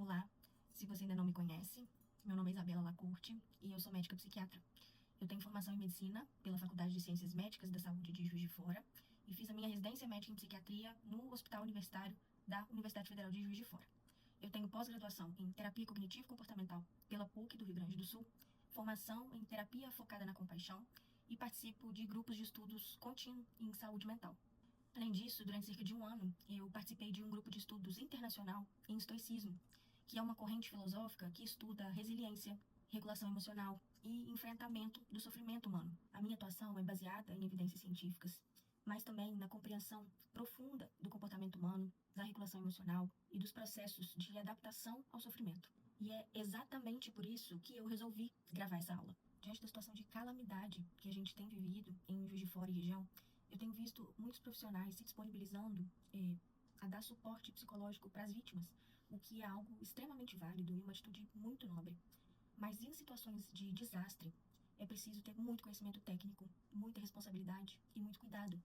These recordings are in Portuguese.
Olá, se você ainda não me conhece, meu nome é Isabela Lacourte e eu sou médica psiquiatra. Eu tenho formação em medicina pela Faculdade de Ciências Médicas da Saúde de Juiz de Fora e fiz a minha residência médica em psiquiatria no Hospital Universitário da Universidade Federal de Juiz de Fora. Eu tenho pós-graduação em terapia cognitivo-comportamental pela PUC do Rio Grande do Sul, formação em terapia focada na compaixão e participo de grupos de estudos contínuo em saúde mental. Além disso, durante cerca de um ano, eu participei de um grupo de estudos internacional em estoicismo, que é uma corrente filosófica que estuda resiliência, regulação emocional e enfrentamento do sofrimento humano. A minha atuação é baseada em evidências científicas, mas também na compreensão profunda do comportamento humano, da regulação emocional e dos processos de adaptação ao sofrimento. E é exatamente por isso que eu resolvi gravar essa aula. Diante da situação de calamidade que a gente tem vivido em Juiz de Fora e região, eu tenho visto muitos profissionais se disponibilizando a dar suporte psicológico para as vítimas, o que é algo extremamente válido e uma atitude muito nobre. Mas em situações de desastre, é preciso ter muito conhecimento técnico, muita responsabilidade e muito cuidado,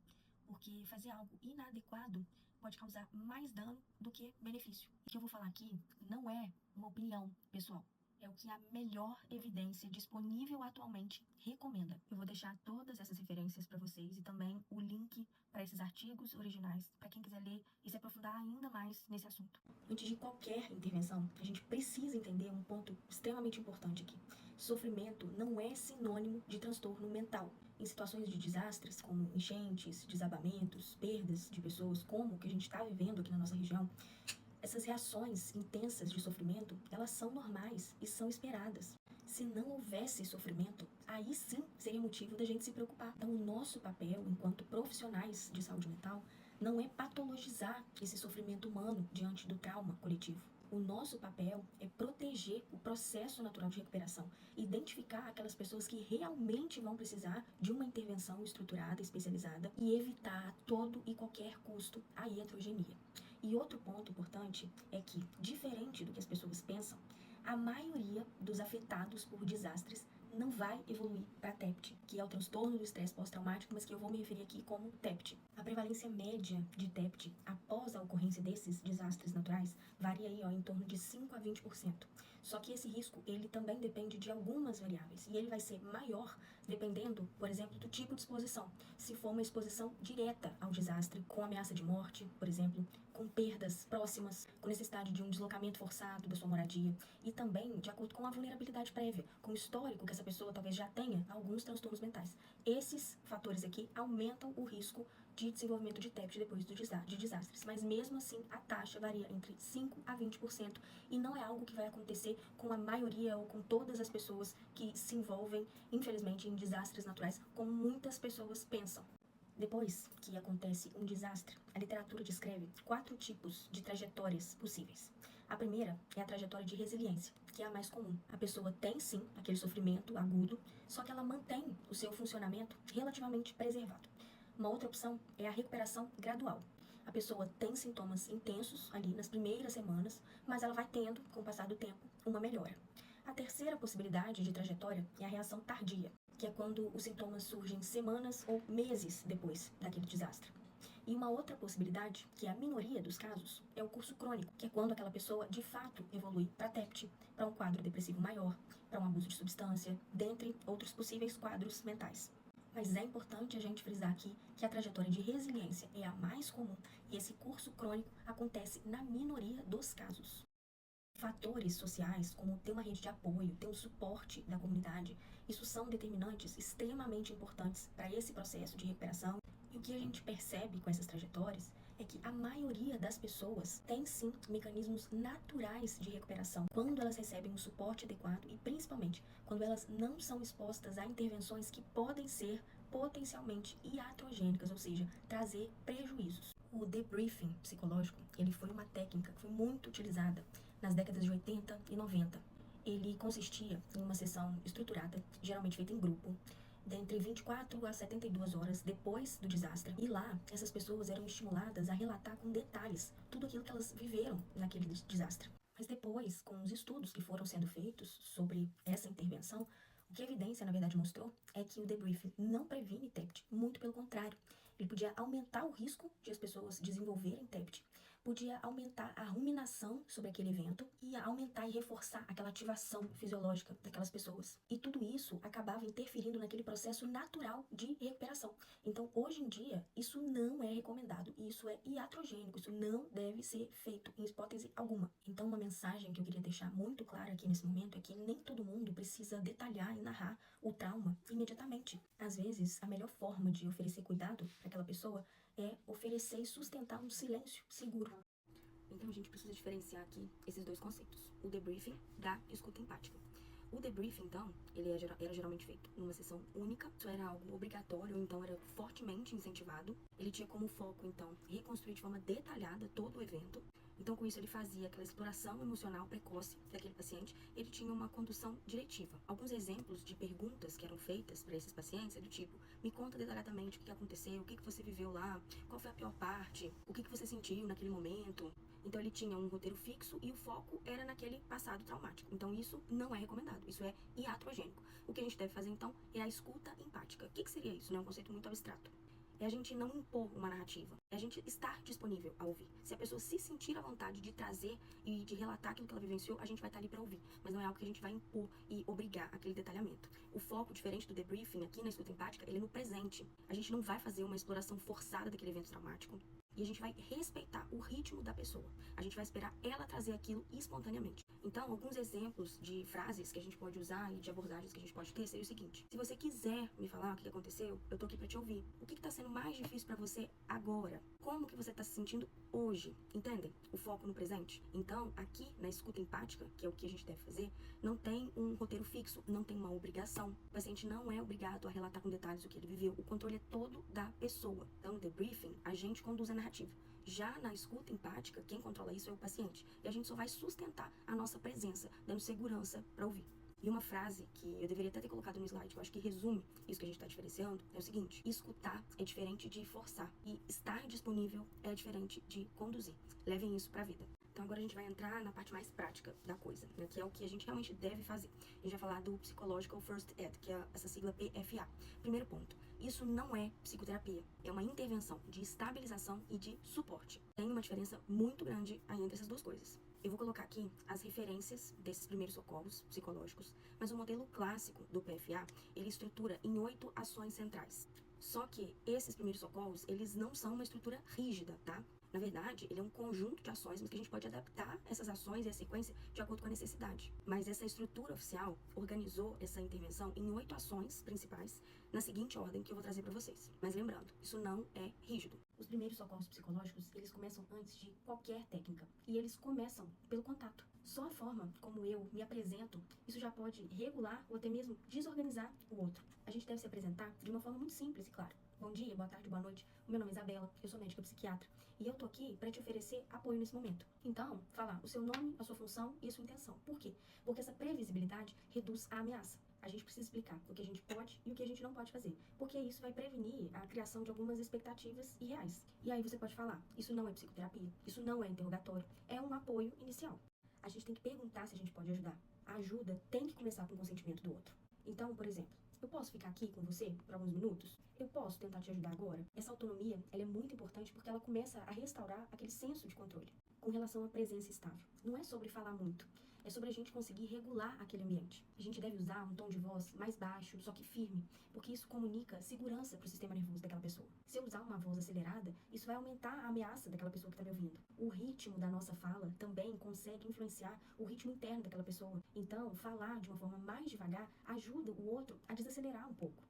porque fazer algo inadequado pode causar mais dano do que benefício. O que eu vou falar aqui não é uma opinião pessoal. É o que a melhor evidência disponível atualmente recomenda. Eu vou deixar todas essas referências para vocês e também o link para esses artigos originais, para quem quiser ler e se aprofundar ainda mais nesse assunto. Antes de qualquer intervenção, a gente precisa entender um ponto extremamente importante aqui. Sofrimento não é sinônimo de transtorno mental. Em situações de desastres, como enchentes, desabamentos, perdas de pessoas, como o que a gente está vivendo aqui na nossa região, essas reações intensas de sofrimento, elas são normais e são esperadas. Se não houvesse sofrimento, aí sim seria motivo da gente se preocupar. Então, o nosso papel, enquanto profissionais de saúde mental, não é patologizar esse sofrimento humano diante do trauma coletivo. O nosso papel é proteger o processo natural de recuperação, identificar aquelas pessoas que realmente vão precisar de uma intervenção estruturada, especializada e evitar a todo e qualquer custo a iatrogenia. E outro ponto importante é que, diferente do que as pessoas pensam, a maioria dos afetados por desastres não vai evoluir para TEPT, que é o transtorno do estresse pós-traumático, mas que eu vou me referir aqui como TEPT. A prevalência média de TEPT após a ocorrência desses desastres naturais varia aí, em torno de 5 a 20%. Só que esse risco, ele também depende de algumas variáveis, e ele vai ser maior dependendo, por exemplo, do tipo de exposição. Se for uma exposição direta ao desastre, com ameaça de morte, por exemplo, com perdas próximas, com necessidade de um deslocamento forçado da sua moradia, e também de acordo com a vulnerabilidade prévia, com o histórico que essa pessoa talvez já tenha alguns transtornos mentais. Esses fatores aqui aumentam o risco de desenvolvimento de TEPT depois de desastres, mas mesmo assim a taxa varia entre 5 a 20% e não é algo que vai acontecer com a maioria ou com todas as pessoas que se envolvem, infelizmente, em desastres naturais, como muitas pessoas pensam. Depois que acontece um desastre, a literatura descreve 4 tipos de trajetórias possíveis. A primeira é a trajetória de resiliência, que é a mais comum. A pessoa tem sim aquele sofrimento agudo, só que ela mantém o seu funcionamento relativamente preservado. Uma outra opção é a recuperação gradual. A pessoa tem sintomas intensos ali nas primeiras semanas, mas ela vai tendo, com o passar do tempo, uma melhora. A terceira possibilidade de trajetória é a reação tardia, que é quando os sintomas surgem semanas ou meses depois daquele desastre. E uma outra possibilidade, que é a minoria dos casos, é o curso crônico, que é quando aquela pessoa de fato evolui para TEPT, para um quadro depressivo maior, para um abuso de substância, dentre outros possíveis quadros mentais. Mas é importante a gente frisar aqui que a trajetória de resiliência é a mais comum e esse curso crônico acontece na minoria dos casos. Fatores sociais, como ter uma rede de apoio, ter um suporte da comunidade, isso são determinantes extremamente importantes para esse processo de recuperação. E o que a gente percebe com essas trajetórias é que a maioria das pessoas tem sim mecanismos naturais de recuperação quando elas recebem um suporte adequado e principalmente quando elas não são expostas a intervenções que podem ser potencialmente iatrogênicas, ou seja, trazer prejuízos. O debriefing psicológico, ele foi uma técnica que foi muito utilizada nas décadas de 80 e 90. Ele consistia em uma sessão estruturada, geralmente feita em grupo, dentre 24 a 72 horas depois do desastre. E lá, essas pessoas eram estimuladas a relatar com detalhes tudo aquilo que elas viveram naquele desastre. Mas depois, com os estudos que foram sendo feitos sobre essa intervenção, o que a evidência, na verdade, mostrou é que o debriefing não previne TEPT, muito pelo contrário. Ele podia aumentar o risco de as pessoas desenvolverem TEPT, podia aumentar a ruminação sobre aquele evento e aumentar e reforçar aquela ativação fisiológica daquelas pessoas. E tudo isso acabava interferindo naquele processo natural de recuperação. Então, hoje em dia, isso não é recomendado e isso é iatrogênico, isso não deve ser feito em hipótese alguma. Então, uma mensagem que eu queria deixar muito clara aqui nesse momento é que nem todo mundo precisa detalhar e narrar o trauma imediatamente. Às vezes, a melhor forma de oferecer cuidado para aquela pessoa é oferecer e sustentar um silêncio seguro. Então a gente precisa diferenciar aqui esses dois conceitos, o debriefing da escuta empática. O debriefing, então, ele era geralmente feito numa sessão única, isso era algo obrigatório, então era fortemente incentivado. Ele tinha como foco, então, reconstruir de forma detalhada todo o evento. Então, com isso, ele fazia aquela exploração emocional precoce daquele paciente. Ele tinha uma condução diretiva. Alguns exemplos de perguntas que eram feitas para esses pacientes é do tipo: me conta detalhadamente o que aconteceu, o que você viveu lá, qual foi a pior parte, o que você sentiu naquele momento. Então, ele tinha um roteiro fixo e o foco era naquele passado traumático. Então, isso não é recomendado, isso é iatrogênico. O que a gente deve fazer, então, é a escuta empática. O que seria isso? É um conceito muito abstrato. É a gente não impor uma narrativa, é a gente estar disponível a ouvir. Se a pessoa se sentir à vontade de trazer e de relatar aquilo que ela vivenciou, a gente vai estar ali para ouvir. Mas não é algo que a gente vai impor e obrigar aquele detalhamento. O foco, diferente do debriefing aqui na escuta empática, ele é no presente. A gente não vai fazer uma exploração forçada daquele evento traumático. E a gente vai respeitar o ritmo da pessoa. A gente vai esperar ela trazer aquilo espontaneamente. Então, alguns exemplos de frases que a gente pode usar e de abordagens que a gente pode ter seria o seguinte: se você quiser me falar o que aconteceu, eu tô aqui pra te ouvir. O que tá sendo mais difícil pra você agora? Como que você tá se sentindo hoje? Entendem? O foco no presente. Então, aqui na escuta empática, que é o que a gente deve fazer, não tem um roteiro fixo, não tem uma obrigação. O paciente não é obrigado a relatar com detalhes o que ele viveu. O controle é todo da pessoa. Então, no debriefing, a gente conduz a narrativa. Já na escuta empática, quem controla isso é o paciente. E a gente só vai sustentar a nossa presença, dando segurança para ouvir. E uma frase que eu deveria até ter colocado no slide, que eu acho que resume isso que a gente está diferenciando, é o seguinte: escutar é diferente de forçar. E estar disponível é diferente de conduzir. Levem isso para a vida. Então agora a gente vai entrar na parte mais prática da coisa, né, que é o que a gente realmente deve fazer. A gente vai falar do Psychological First Aid, que é essa sigla PFA. Primeiro ponto: isso não é psicoterapia, é uma intervenção de estabilização e de suporte. Tem uma diferença muito grande aí entre essas duas coisas. Eu vou colocar aqui as referências desses primeiros socorros psicológicos, mas o modelo clássico do PFA, ele estrutura em 8 ações centrais. Só que esses primeiros socorros, eles não são uma estrutura rígida, tá? Na verdade, ele é um conjunto de ações, mas que a gente pode adaptar essas ações e a sequência de acordo com a necessidade. Mas essa estrutura oficial organizou essa intervenção em 8 ações principais, na seguinte ordem que eu vou trazer para vocês. Mas lembrando, isso não é rígido. Os primeiros socorros psicológicos, eles começam antes de qualquer técnica. E eles começam pelo contato. Só a forma como eu me apresento, isso já pode regular ou até mesmo desorganizar o outro. A gente deve se apresentar de uma forma muito simples e clara. Bom dia, boa tarde, boa noite. O meu nome é Isabela, eu sou médica psiquiatra. E eu tô aqui para te oferecer apoio nesse momento. Então, falar o seu nome, a sua função e a sua intenção. Por quê? Porque essa previsibilidade reduz a ameaça. A gente precisa explicar o que a gente pode e o que a gente não pode fazer. Porque isso vai prevenir a criação de algumas expectativas irreais. E aí você pode falar: isso não é psicoterapia, isso não é interrogatório, é um apoio inicial. A gente tem que perguntar se a gente pode ajudar. A ajuda tem que começar com o consentimento do outro. Então, por exemplo, eu posso ficar aqui com você por alguns minutos? Eu posso tentar te ajudar agora? Essa autonomia, ela é muito importante porque ela começa a restaurar aquele senso de controle com relação à presença estável. Não é sobre falar muito, é sobre a gente conseguir regular aquele ambiente. A gente deve usar um tom de voz mais baixo, só que firme, porque isso comunica segurança para o sistema nervoso daquela pessoa. Se eu usar uma voz acelerada, isso vai aumentar a ameaça daquela pessoa que está me ouvindo. O ritmo da nossa fala também consegue influenciar o ritmo interno daquela pessoa. Então, falar de uma forma mais devagar ajuda o outro a desacelerar um pouco.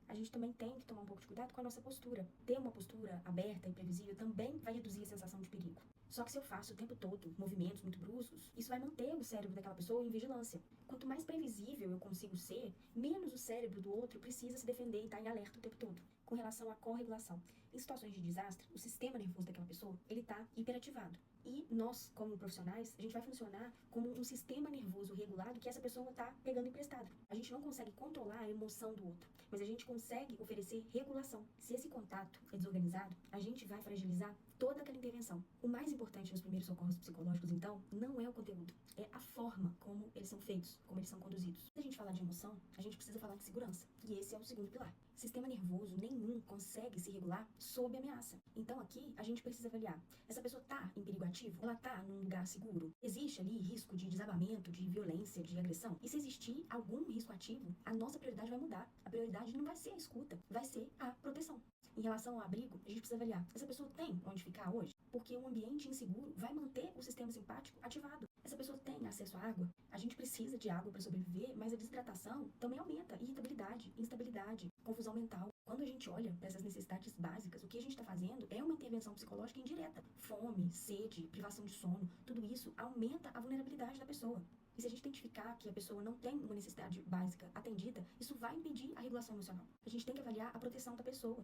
A gente também tem que tomar um pouco de cuidado com a nossa postura. Ter uma postura aberta e previsível também vai reduzir a sensação de perigo. Só que se eu faço o tempo todo movimentos muito bruscos, isso vai manter o cérebro daquela pessoa em vigilância. Quanto mais previsível eu consigo ser, menos o cérebro do outro precisa se defender e estar em alerta o tempo todo. Com relação à corregulação, em situações de desastre, o sistema nervoso daquela pessoa, ele está hiperativado. E nós, como profissionais, a gente vai funcionar como um sistema nervoso regulado que essa pessoa está pegando emprestado. A gente não consegue controlar a emoção do outro, mas a gente consegue oferecer regulação. Se esse contato é desorganizado, a gente vai fragilizar toda aquela intervenção. O mais importante nos primeiros socorros psicológicos, então, não é o conteúdo, é a forma como eles são feitos, como eles são conduzidos. Se a gente falar de emoção, a gente precisa falar de segurança, e esse é o segundo pilar. Sistema nervoso nenhum consegue se regular sob ameaça. Então aqui a gente precisa avaliar, essa pessoa tá em perigo ativo? Ela tá num lugar seguro? Existe ali risco de desabamento, de violência, de agressão? E se existir algum risco ativo, a nossa prioridade vai mudar. A prioridade não vai ser a escuta, vai ser a proteção. Em relação ao abrigo, a gente precisa avaliar, essa pessoa tem onde ficar hoje? Porque um ambiente inseguro vai manter o sistema simpático ativado. Essa pessoa tem acesso à água? A gente precisa de água para sobreviver, mas a desidratação também aumenta irritabilidade, instabilidade, confusão mental. Quando a gente olha para essas necessidades básicas, o que a gente está fazendo é uma intervenção psicológica indireta. Fome, sede, privação de sono, tudo isso aumenta a vulnerabilidade da pessoa. E se a gente identificar que a pessoa não tem uma necessidade básica atendida, isso vai impedir a regulação emocional. A gente tem que avaliar a proteção da pessoa.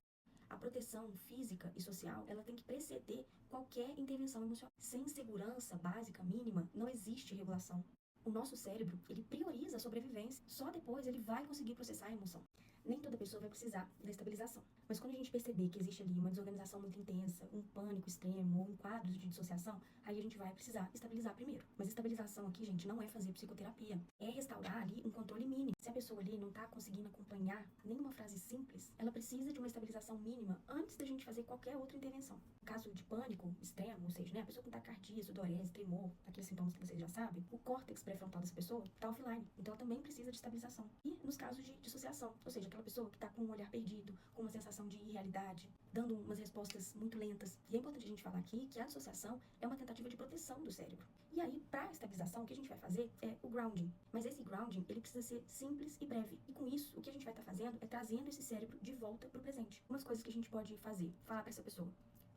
A proteção física e social, ela tem que preceder qualquer intervenção emocional. Sem segurança básica mínima, não existe regulação. O nosso cérebro, ele prioriza a sobrevivência. Só depois ele vai conseguir processar a emoção. Nem toda pessoa vai precisar da estabilização. Mas quando a gente perceber que existe ali uma desorganização muito intensa, um pânico extremo ou um quadro de dissociação, aí a gente vai precisar estabilizar primeiro. Mas estabilização aqui, gente, não é fazer psicoterapia. É restaurar ali um controle mínimo. Se a pessoa ali não tá conseguindo acompanhar nenhuma frase simples, ela precisa de uma estabilização mínima antes da gente fazer qualquer outra intervenção. No caso de pânico extremo, ou seja, né, a pessoa com taquicardia, sudorese, tremor, aqueles sintomas que vocês já sabem, o córtex pré-frontal dessa pessoa tá offline. Então ela também precisa de estabilização. E nos casos de dissociação, ou seja, aquela pessoa que tá com um olhar perdido, com uma sensação de irrealidade, dando umas respostas muito lentas. E é importante a gente falar aqui que a dissociação é uma tentativa de proteção do cérebro. E aí, para a estabilização, o que a gente vai fazer é o grounding. Mas esse grounding, ele precisa ser simples e breve. E com isso, o que a gente vai estar fazendo é trazendo esse cérebro de volta pro presente. Umas coisas que a gente pode fazer, falar para essa pessoa.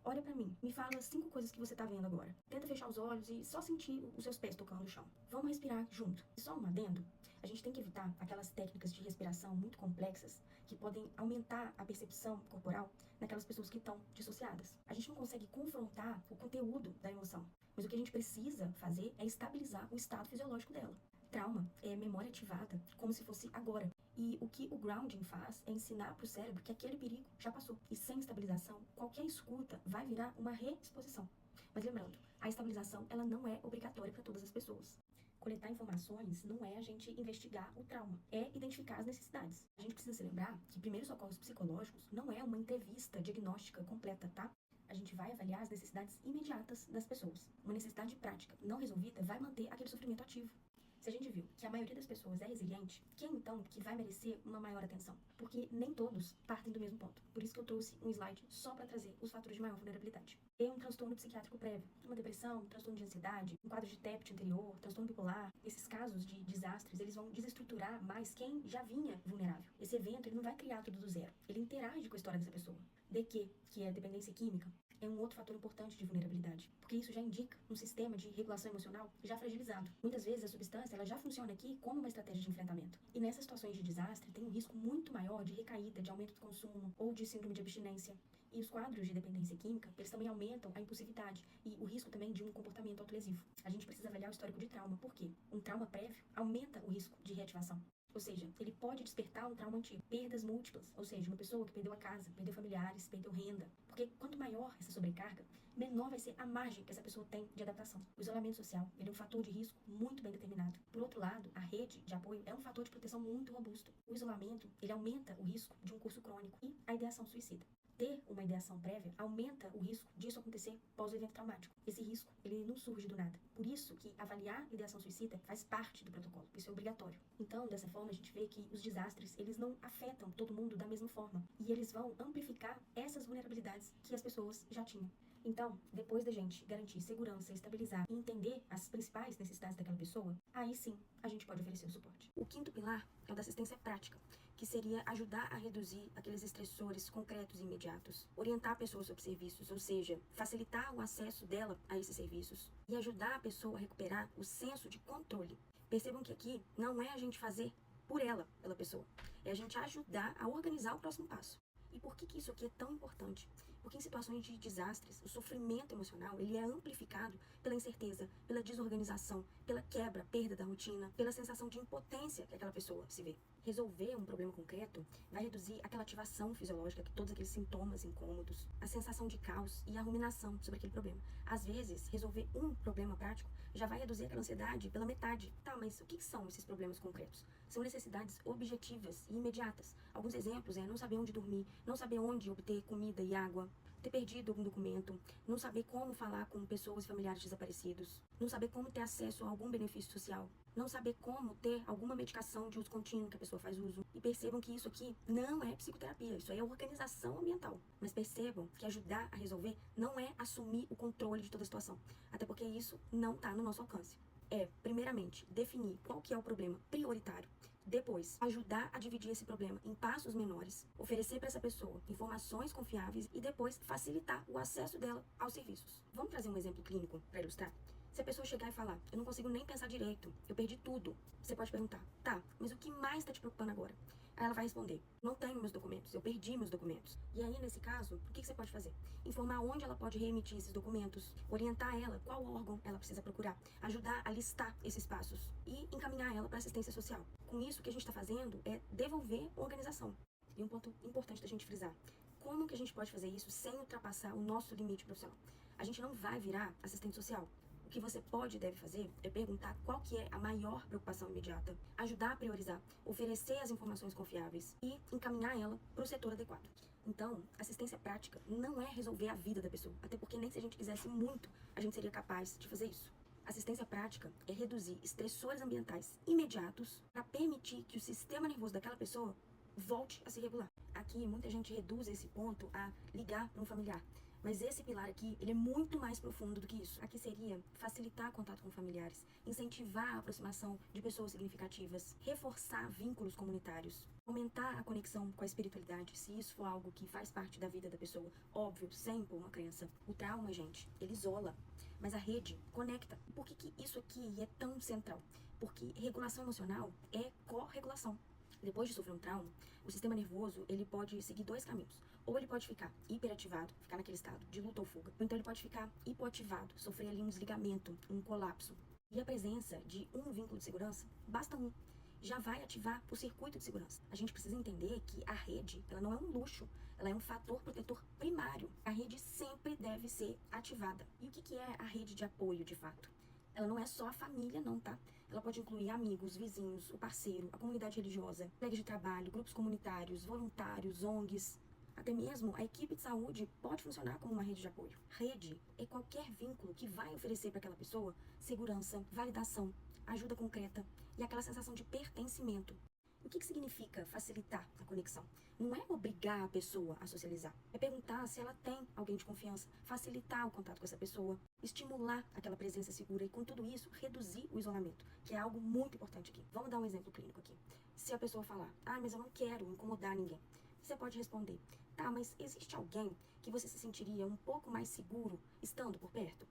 Olha pra mim, me fala 5 coisas que você tá vendo agora. Tenta fechar os olhos e só sentir os seus pés tocando no chão. Vamos respirar junto. E só um adendo, a gente tem que evitar aquelas técnicas de respiração muito complexas que podem aumentar a percepção corporal naquelas pessoas que estão dissociadas. A gente não consegue confrontar o conteúdo da emoção, mas o que a gente precisa fazer é estabilizar o estado fisiológico dela. Trauma é memória ativada, como se fosse agora. E o que o grounding faz é ensinar para o cérebro que aquele perigo já passou. E sem estabilização, qualquer escuta vai virar uma reexposição. Mas lembrando, a estabilização ela não é obrigatória para todas as pessoas. Coletar informações não é a gente investigar o trauma, é identificar as necessidades. A gente precisa se lembrar que primeiros socorros psicológicos não é uma entrevista diagnóstica completa, tá? A gente vai avaliar as necessidades imediatas das pessoas. Uma necessidade prática não resolvida vai manter aquele sofrimento ativo. Se a gente viu que a maioria das pessoas é resiliente, quem então que vai merecer uma maior atenção? Porque nem todos partem do mesmo ponto. Por isso que eu trouxe um slide só para trazer os fatores de maior vulnerabilidade. Tem um transtorno psiquiátrico prévio, uma depressão, um transtorno de ansiedade, um quadro de TEPT anterior, transtorno bipolar. Esses casos de desastres, eles vão desestruturar mais quem já vinha vulnerável. Esse evento, ele não vai criar tudo do zero. Ele interage com a história dessa pessoa. DQ, que é dependência química, é um outro fator importante de vulnerabilidade, porque isso já indica um sistema de regulação emocional já fragilizado. Muitas vezes a substância ela já funciona aqui como uma estratégia de enfrentamento. E nessas situações de desastre tem um risco muito maior de recaída, de aumento do consumo ou de síndrome de abstinência. E os quadros de dependência química, eles também aumentam a impulsividade e o risco também de um comportamento autolesivo. A gente precisa avaliar o histórico de trauma, porque um trauma prévio aumenta o risco de reativação. Ou seja, ele pode despertar um trauma antigo. Perdas múltiplas, ou seja, uma pessoa que perdeu a casa, perdeu familiares, perdeu renda. Porque quanto maior essa sobrecarga, menor vai ser a margem que essa pessoa tem de adaptação. O isolamento social, ele é um fator de risco muito bem determinado. Por outro lado, a rede de apoio é um fator de proteção muito robusto. O isolamento, ele aumenta o risco de um curso crônico e a ideação suicida. Ter uma ideação prévia aumenta o risco disso acontecer pós o evento traumático. Esse risco, ele não surge do nada. Por isso que avaliar ideação suicida faz parte do protocolo. Isso é obrigatório. Então, dessa forma, a gente vê que os desastres, eles não afetam todo mundo da mesma forma. E eles vão amplificar essas vulnerabilidades que as pessoas já tinham. Então, depois da gente garantir segurança, estabilizar e entender as principais necessidades daquela pessoa, aí sim a gente pode oferecer o suporte. O quinto pilar é o da assistência prática, que seria ajudar a reduzir aqueles estressores concretos e imediatos, orientar a pessoa sobre serviços, ou seja, facilitar o acesso dela a esses serviços e ajudar a pessoa a recuperar o senso de controle. Percebam que aqui não é a gente fazer por ela, pela pessoa, é a gente ajudar a organizar o próximo passo. E por que isso aqui é tão importante? Porque em situações de desastres, o sofrimento emocional, ele é amplificado pela incerteza, pela desorganização, pela quebra, perda da rotina, pela sensação de impotência que aquela pessoa se vê. Resolver um problema concreto vai reduzir aquela ativação fisiológica, que todos aqueles sintomas incômodos, a sensação de caos e a ruminação sobre aquele problema. Às vezes, resolver um problema prático já vai reduzir aquela ansiedade pela metade. Tá, mas o que são esses problemas concretos? São necessidades objetivas e imediatas. Alguns exemplos é não saber onde dormir, não saber onde obter comida e água, ter perdido algum documento, não saber como falar com pessoas e familiares desaparecidos, não saber como ter acesso a algum benefício social, não saber como ter alguma medicação de uso contínuo que a pessoa faz uso. E percebam que isso aqui não é psicoterapia, isso aí é organização ambiental. Mas percebam que ajudar a resolver não é assumir o controle de toda a situação, até porque isso não está no nosso alcance. É, primeiramente, definir qual que é o problema prioritário. Depois, ajudar a dividir esse problema em passos menores, oferecer para essa pessoa informações confiáveis e depois facilitar o acesso dela aos serviços. Vamos trazer um exemplo clínico para ilustrar? Se a pessoa chegar e falar, eu não consigo nem pensar direito, eu perdi tudo, você pode perguntar, tá, mas o que mais está te preocupando agora? Aí ela vai responder, não tenho meus documentos, eu perdi meus documentos. E aí, nesse caso, o que você pode fazer? Informar onde ela pode reemitir esses documentos, orientar ela qual órgão ela precisa procurar, ajudar a listar esses passos e encaminhar ela para assistência social. Com isso, o que a gente está fazendo é devolver organização. E um ponto importante da gente frisar, como que a gente pode fazer isso sem ultrapassar o nosso limite profissional? A gente não vai virar assistente social. O que você pode e deve fazer é perguntar qual que é a maior preocupação imediata, ajudar a priorizar, oferecer as informações confiáveis e encaminhar ela para o setor adequado. Então, assistência prática não é resolver a vida da pessoa, até porque nem se a gente quisesse muito, a gente seria capaz de fazer isso. Assistência prática é reduzir estressores ambientais imediatos para permitir que o sistema nervoso daquela pessoa volte a se regular. Aqui, muita gente reduz esse ponto a ligar para um familiar. Mas esse pilar aqui, ele é muito mais profundo do que isso. Aqui seria facilitar contato com familiares, incentivar a aproximação de pessoas significativas, reforçar vínculos comunitários, aumentar a conexão com a espiritualidade, se isso for algo que faz parte da vida da pessoa. Óbvio, sem impor uma crença. O trauma, gente, ele isola, mas a rede conecta. Por que isso aqui é tão central? Porque regulação emocional é corregulação. Depois de sofrer um trauma, o sistema nervoso, ele pode seguir dois caminhos. Ou ele pode ficar hiperativado, ficar naquele estado de luta ou fuga. Ou então ele pode ficar hipoativado, sofrer ali um desligamento, um colapso. E a presença de um vínculo de segurança, basta um, já vai ativar o circuito de segurança. A gente precisa entender que a rede, ela não é um luxo, ela é um fator protetor primário. A rede sempre deve ser ativada. E o que é a rede de apoio, de fato? Ela não é só a família, não, tá? Ela pode incluir amigos, vizinhos, o parceiro, a comunidade religiosa, colegas de trabalho, grupos comunitários, voluntários, ONGs. Até mesmo a equipe de saúde pode funcionar como uma rede de apoio. Rede é qualquer vínculo que vai oferecer para aquela pessoa segurança, validação, ajuda concreta e aquela sensação de pertencimento. O que significa facilitar a conexão? Não é obrigar a pessoa a socializar. É perguntar se ela tem alguém de confiança, facilitar o contato com essa pessoa, estimular aquela presença segura e, com tudo isso, reduzir o isolamento, que é algo muito importante aqui. Vamos dar um exemplo clínico aqui. Se a pessoa falar, mas eu não quero incomodar ninguém, você pode responder, tá, mas existe alguém que você se sentiria um pouco mais seguro estando por perto?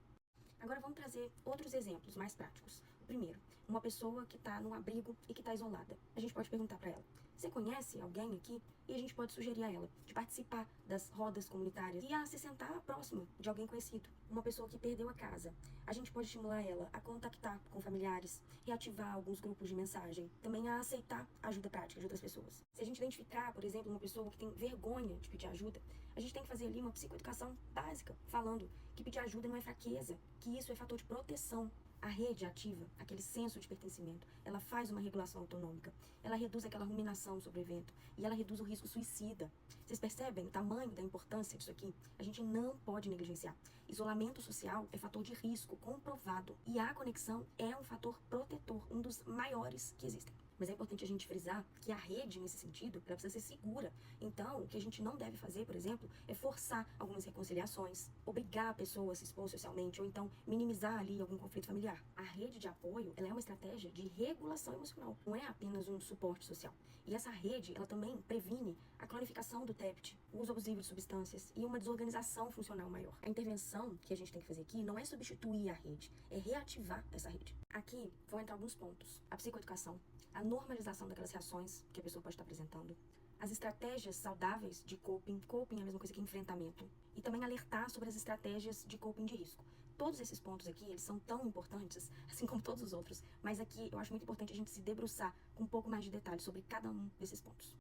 Agora vamos trazer outros exemplos mais práticos. O primeiro, uma pessoa que está num abrigo e que está isolada. A gente pode perguntar para ela, você conhece alguém aqui? E a gente pode sugerir a ela de participar das rodas comunitárias e a se sentar próxima de alguém conhecido. Uma pessoa que perdeu a casa. A gente pode estimular ela a contactar com familiares, reativar alguns grupos de mensagem, também a aceitar a ajuda prática de outras pessoas. Se a gente identificar, por exemplo, uma pessoa que tem vergonha de pedir ajuda, a gente tem que fazer ali uma psicoeducação básica, falando que pedir ajuda não é fraqueza, que isso é fator de proteção. A rede ativa aquele senso de pertencimento, ela faz uma regulação autonômica, ela reduz aquela ruminação sobre o evento e ela reduz o risco suicida. Vocês percebem o tamanho da importância disso aqui? A gente não pode negligenciar. Isolamento social é fator de risco comprovado e a conexão é um fator protetor, um dos maiores que existem. Mas é importante a gente frisar que a rede, nesse sentido, ela precisa ser segura. Então, o que a gente não deve fazer, por exemplo, é forçar algumas reconciliações, obrigar a pessoa a se expor socialmente, ou então minimizar ali algum conflito familiar. A rede de apoio, ela é uma estratégia de regulação emocional, não é apenas um suporte social. E essa rede, ela também previne a cronificação do TEPT, o uso abusivo de substâncias e uma desorganização funcional maior. A intervenção que a gente tem que fazer aqui não é substituir a rede, é reativar essa rede. Aqui vão entrar alguns pontos. A psicoeducação, a normalização daquelas reações que a pessoa pode estar apresentando, as estratégias saudáveis de coping. Coping é a mesma coisa que enfrentamento. E também alertar sobre as estratégias de coping de risco. Todos esses pontos aqui, eles são tão importantes, assim como todos os outros, mas aqui eu acho muito importante a gente se debruçar com um pouco mais de detalhes sobre cada um desses pontos.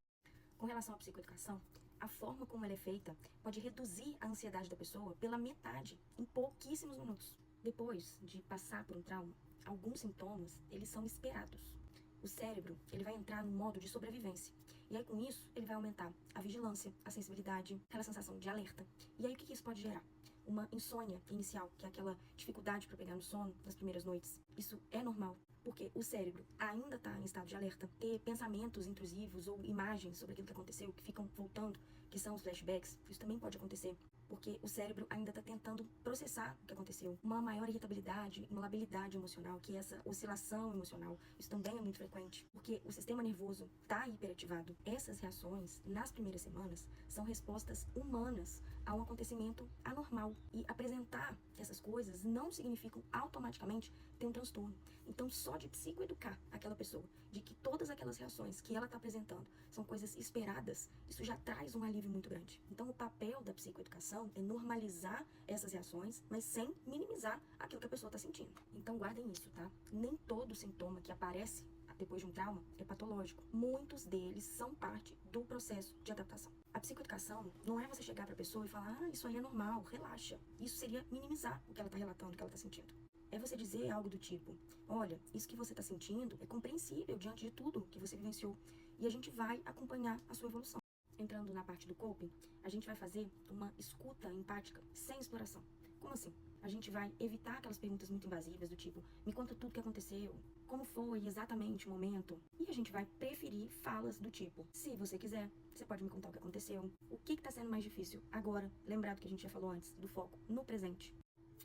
Com relação à psicoeducação, a forma como ela é feita pode reduzir a ansiedade da pessoa pela metade em pouquíssimos minutos. Depois de passar por um trauma, alguns sintomas, eles são esperados. O cérebro, ele vai entrar no modo de sobrevivência. E aí, com isso, ele vai aumentar a vigilância, a sensibilidade, aquela sensação de alerta. E aí, o que isso pode gerar? Uma insônia inicial, que é aquela dificuldade para pegar no sono nas primeiras noites. Isso é normal, porque o cérebro ainda está em estado de alerta. Ter pensamentos intrusivos ou imagens sobre aquilo que aconteceu, que ficam voltando, que são os flashbacks, isso também pode acontecer, porque o cérebro ainda está tentando processar o que aconteceu. Uma maior irritabilidade, uma labilidade emocional, que é essa oscilação emocional, isso também é muito frequente, porque o sistema nervoso está hiperativado. Essas reações, nas primeiras semanas, são respostas humanas a um acontecimento anormal. E apresentar essas coisas não significam automaticamente ter um transtorno. Então, só de psicoeducar aquela pessoa, de que todas aquelas reações que ela está apresentando são coisas esperadas, isso já traz um alívio muito grande. Então, o papel da psicoeducação é normalizar essas reações, mas sem minimizar aquilo que a pessoa está sentindo. Então, guardem isso, tá? Nem todo sintoma que aparece depois de um trauma é patológico. Muitos deles são parte do processo de adaptação. A psicoeducação não é você chegar para a pessoa e falar, isso aí é normal, relaxa. Isso seria minimizar o que ela está relatando, o que ela está sentindo. É você dizer algo do tipo, olha, isso que você está sentindo é compreensível diante de tudo que você vivenciou e a gente vai acompanhar a sua evolução. Entrando na parte do coping, a gente vai fazer uma escuta empática sem exploração. Como assim? A gente vai evitar aquelas perguntas muito invasivas do tipo, me conta tudo o que aconteceu, como foi exatamente o momento. E a gente vai preferir falas do tipo, se você quiser, você pode me contar o que aconteceu. O que está sendo mais difícil agora? Lembrado que a gente já falou antes, do foco no presente.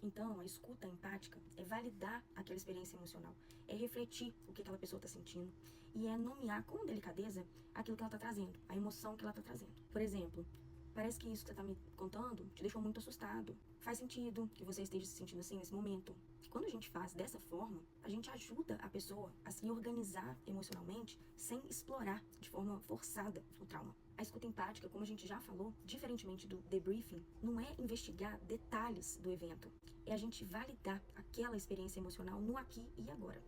Então, a escuta empática é validar aquela experiência emocional, é refletir o que aquela pessoa está sentindo e é nomear com delicadeza aquilo que ela está trazendo, a emoção que ela está trazendo. Por exemplo, parece que isso que você está me contando te deixou muito assustado. Faz sentido que você esteja se sentindo assim nesse momento. Quando a gente faz dessa forma, a gente ajuda a pessoa a se organizar emocionalmente sem explorar de forma forçada o trauma. A escuta empática, como a gente já falou, diferentemente do debriefing, não é investigar detalhes do evento. É a gente validar aquela experiência emocional no aqui e agora.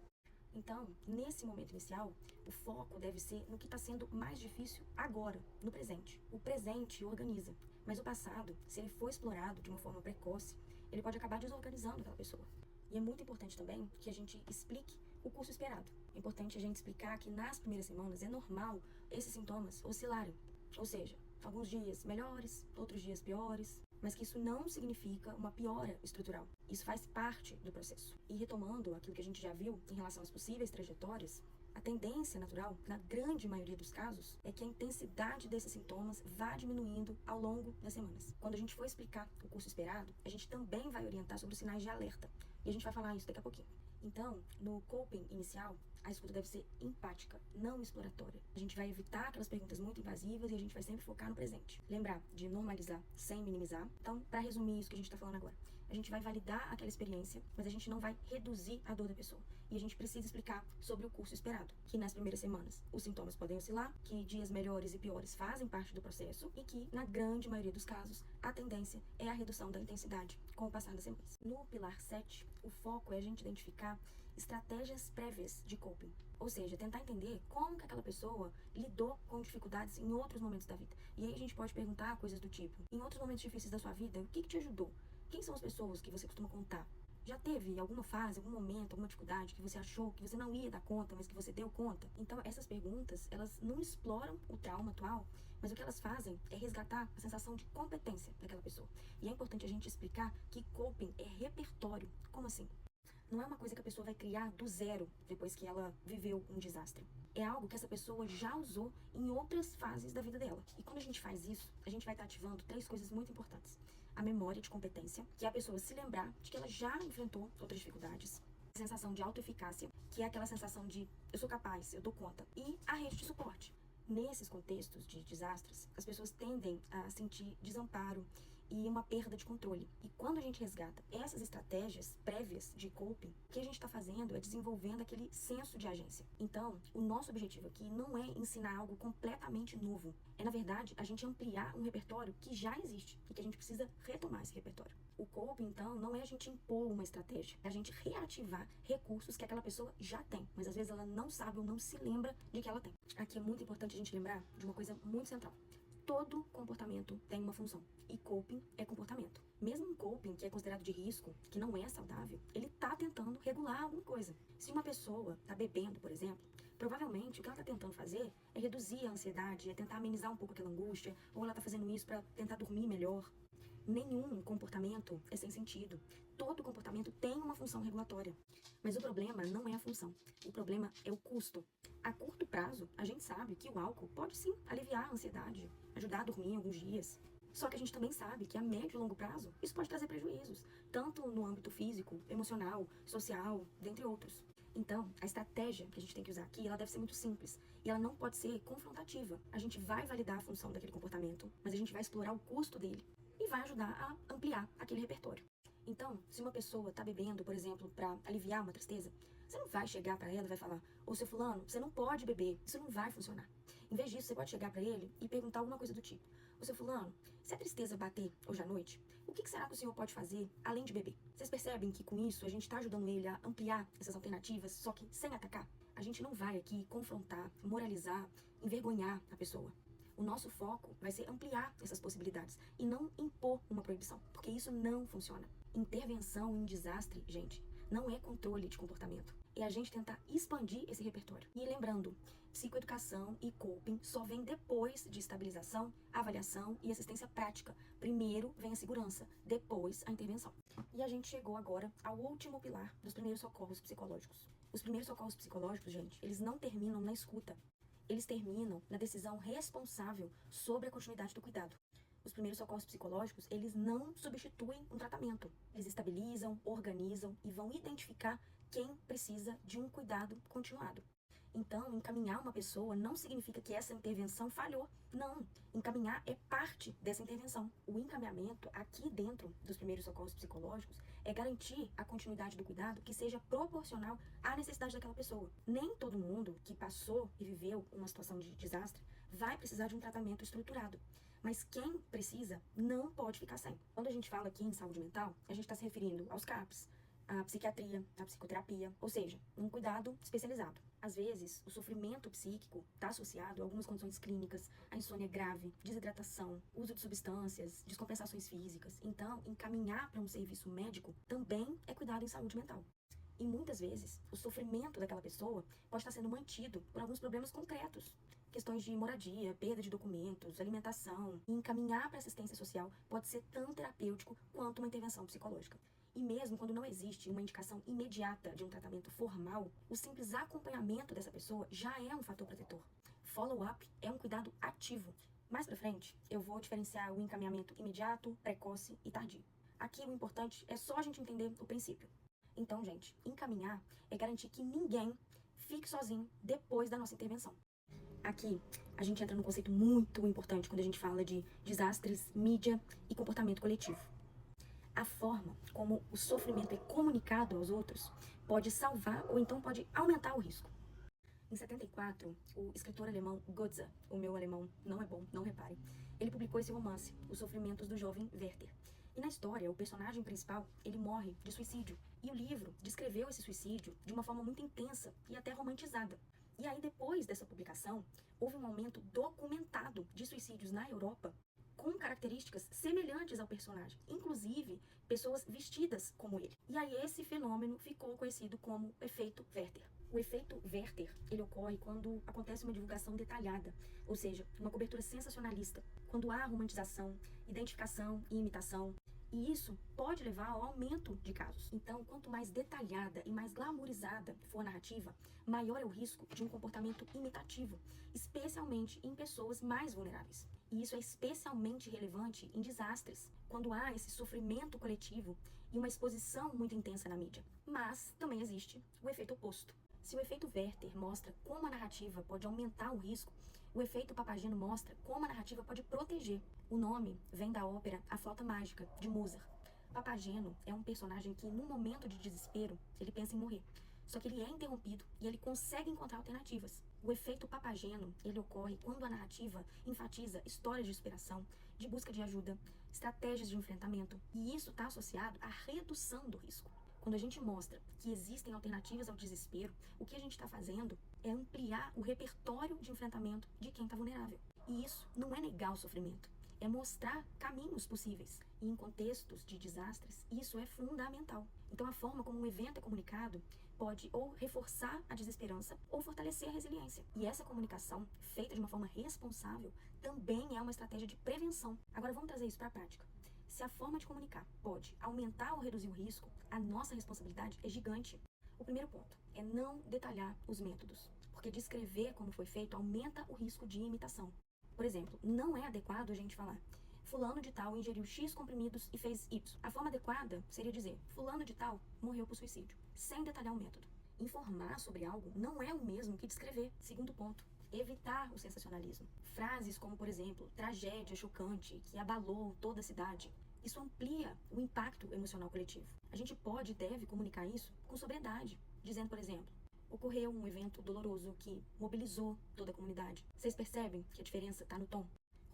Então, nesse momento inicial, o foco deve ser no que está sendo mais difícil agora, no presente. O presente organiza, mas o passado, se ele for explorado de uma forma precoce, ele pode acabar desorganizando aquela pessoa. E é muito importante também que a gente explique o curso esperado. É importante a gente explicar que nas primeiras semanas é normal esses sintomas oscilarem. Ou seja, alguns dias melhores, outros dias piores, mas que isso não significa uma piora estrutural. Isso faz parte do processo. E retomando aquilo que a gente já viu em relação às possíveis trajetórias, a tendência natural, na grande maioria dos casos, é que a intensidade desses sintomas vá diminuindo ao longo das semanas. Quando a gente for explicar o curso esperado, a gente também vai orientar sobre os sinais de alerta. E a gente vai falar isso daqui a pouquinho. Então, no coping inicial, a escuta deve ser empática, não exploratória. A gente vai evitar aquelas perguntas muito invasivas e a gente vai sempre focar no presente. Lembrar de normalizar sem minimizar. Então, para resumir isso que a gente está falando agora, a gente vai validar aquela experiência, mas a gente não vai reduzir a dor da pessoa. E a gente precisa explicar sobre o curso esperado, que nas primeiras semanas os sintomas podem oscilar, que dias melhores e piores fazem parte do processo e que, na grande maioria dos casos, a tendência é a redução da intensidade com o passar das semanas. No pilar 7, o foco é a gente identificar estratégias prévias de coping. Ou seja, tentar entender como que aquela pessoa lidou com dificuldades em outros momentos da vida. E aí a gente pode perguntar coisas do tipo, em outros momentos difíceis da sua vida, o que te ajudou? Quem são as pessoas que você costuma contar? Já teve alguma fase, algum momento, alguma dificuldade que você achou que você não ia dar conta, mas que você deu conta? Então, essas perguntas, elas não exploram o trauma atual, mas o que elas fazem é resgatar a sensação de competência daquela pessoa. E é importante a gente explicar que coping é repertório. Como assim? Não é uma coisa que a pessoa vai criar do zero depois que ela viveu um desastre. É algo que essa pessoa já usou em outras fases da vida dela. E quando a gente faz isso, a gente vai estar ativando 3 coisas muito importantes. A memória de competência, que é a pessoa se lembrar de que ela já enfrentou outras dificuldades. A sensação de autoeficácia, que é aquela sensação de eu sou capaz, eu dou conta. E a rede de suporte. Nesses contextos de desastres, as pessoas tendem a sentir desamparo e uma perda de controle. E quando a gente resgata essas estratégias prévias de coping, o que a gente está fazendo é desenvolvendo aquele senso de agência. Então, o nosso objetivo aqui não é ensinar algo completamente novo. É, na verdade, a gente ampliar um repertório que já existe e que a gente precisa retomar esse repertório. O coping, então, não é a gente impor uma estratégia, é a gente reativar recursos que aquela pessoa já tem, mas às vezes ela não sabe ou não se lembra de que ela tem. Aqui é muito importante a gente lembrar de uma coisa muito central. Todo comportamento tem uma função, e coping é comportamento. Mesmo um coping que é considerado de risco, que não é saudável, ele está tentando regular alguma coisa. Se uma pessoa está bebendo, por exemplo, provavelmente o que ela está tentando fazer é reduzir a ansiedade, é tentar amenizar um pouco aquela angústia, ou ela está fazendo isso para tentar dormir melhor. Nenhum comportamento é sem sentido. Todo comportamento tem uma função regulatória. Mas o problema não é a função. O problema é o custo. A curto prazo, a gente sabe que o álcool pode sim aliviar a ansiedade, ajudar a dormir alguns dias. Só que a gente também sabe que a médio e longo prazo, isso pode trazer prejuízos, tanto no âmbito físico, emocional, social, dentre outros. Então, a estratégia que a gente tem que usar aqui, ela deve ser muito simples. E ela não pode ser confrontativa. A gente vai validar a função daquele comportamento, mas a gente vai explorar o custo dele e vai ajudar a ampliar aquele repertório. Então, se uma pessoa está bebendo, por exemplo, para aliviar uma tristeza, você não vai chegar para ela e vai falar: ô seu fulano, você não pode beber, isso não vai funcionar. Em vez disso, você pode chegar para ele e perguntar alguma coisa do tipo: ô seu fulano, se a tristeza bater hoje à noite, o que será que o senhor pode fazer além de beber? Vocês percebem que com isso a gente está ajudando ele a ampliar essas alternativas, só que sem atacar? A gente não vai aqui confrontar, moralizar, envergonhar a pessoa. O nosso foco vai ser ampliar essas possibilidades e não impor uma proibição, porque isso não funciona. Intervenção em desastre, gente, não é controle de comportamento. É a gente tentar expandir esse repertório. E lembrando, psicoeducação e coping só vem depois de estabilização, avaliação e assistência prática. Primeiro vem a segurança, depois a intervenção. E a gente chegou agora ao último pilar dos primeiros socorros psicológicos. Os primeiros socorros psicológicos, gente, eles não terminam na escuta. Eles terminam na decisão responsável sobre a continuidade do cuidado. Os primeiros socorros psicológicos, eles não substituem um tratamento. Eles estabilizam, organizam e vão identificar quem precisa de um cuidado continuado. Então, encaminhar uma pessoa não significa que essa intervenção falhou. Não, encaminhar é parte dessa intervenção. O encaminhamento, aqui dentro dos primeiros socorros psicológicos, é garantir a continuidade do cuidado que seja proporcional à necessidade daquela pessoa. Nem todo mundo que passou e viveu uma situação de desastre vai precisar de um tratamento estruturado. Mas quem precisa não pode ficar sem. Quando a gente fala aqui em saúde mental, a gente está se referindo aos CAPs, à psiquiatria, à psicoterapia, ou seja, um cuidado especializado. Às vezes, o sofrimento psíquico está associado a algumas condições clínicas, a insônia grave, desidratação, uso de substâncias, descompensações físicas. Então, encaminhar para um serviço médico também é cuidado em saúde mental. E muitas vezes, o sofrimento daquela pessoa pode estar sendo mantido por alguns problemas concretos. Questões de moradia, perda de documentos, alimentação. E encaminhar para assistência social pode ser tão terapêutico quanto uma intervenção psicológica. E mesmo quando não existe uma indicação imediata de um tratamento formal, o simples acompanhamento dessa pessoa já é um fator protetor. Follow-up é um cuidado ativo. Mais pra frente, eu vou diferenciar o encaminhamento imediato, precoce e tardio. Aqui o importante é só a gente entender o princípio. Então, gente, encaminhar é garantir que ninguém fique sozinho depois da nossa intervenção. Aqui, a gente entra num conceito muito importante quando a gente fala de desastres, mídia e comportamento coletivo. A forma como o sofrimento é comunicado aos outros pode salvar ou então pode aumentar o risco. Em 74, o escritor alemão Goethe, o meu alemão não é bom, não reparem, ele publicou esse romance, Os Sofrimentos do Jovem Werther. E na história, o personagem principal, ele morre de suicídio. E o livro descreveu esse suicídio de uma forma muito intensa e até romantizada. E aí, depois dessa publicação, houve um aumento documentado de suicídios na Europa com características semelhantes ao personagem, inclusive pessoas vestidas como ele. E aí esse fenômeno ficou conhecido como efeito Werther. O efeito Werther, ele ocorre quando acontece uma divulgação detalhada, ou seja, uma cobertura sensacionalista, quando há romantização, identificação e imitação. E isso pode levar ao aumento de casos. Então, quanto mais detalhada e mais glamourizada for a narrativa, maior é o risco de um comportamento imitativo, especialmente em pessoas mais vulneráveis. E isso é especialmente relevante em desastres, quando há esse sofrimento coletivo e uma exposição muito intensa na mídia. Mas também existe o efeito oposto. Se o efeito Werther mostra como a narrativa pode aumentar o risco, O efeito Papageno mostra como a narrativa pode proteger. O nome vem da ópera A Flauta Mágica, de Mozart. Papageno é um personagem que, num momento de desespero, ele pensa em morrer. Só que ele é interrompido e ele consegue encontrar alternativas. O efeito Papageno, ele ocorre quando a narrativa enfatiza histórias de superação, de busca de ajuda, estratégias de enfrentamento, e isso está associado à redução do risco. Quando a gente mostra que existem alternativas ao desespero, o que a gente está fazendo é ampliar o repertório de enfrentamento de quem está vulnerável. E isso não é negar o sofrimento, é mostrar caminhos possíveis. E em contextos de desastres, isso é fundamental. Então a forma como um evento é comunicado pode ou reforçar a desesperança ou fortalecer a resiliência. E essa comunicação, feita de uma forma responsável, também é uma estratégia de prevenção. Agora vamos trazer isso para a prática. Se a forma de comunicar pode aumentar ou reduzir o risco, a nossa responsabilidade é gigante. O primeiro ponto é não detalhar os métodos, porque descrever como foi feito aumenta o risco de imitação. Por exemplo, não é adequado a gente falar fulano de tal ingeriu X comprimidos e fez Y. A forma adequada seria dizer fulano de tal morreu por suicídio, sem detalhar o método. Informar sobre algo não é o mesmo que descrever. Segundo ponto, evitar o sensacionalismo. Frases como, por exemplo, tragédia chocante que abalou toda a cidade. Isso amplia o impacto emocional coletivo. A gente pode e deve comunicar isso com sobriedade, dizendo, por exemplo, ocorreu um evento doloroso que mobilizou toda a comunidade. Vocês percebem que a diferença está no tom?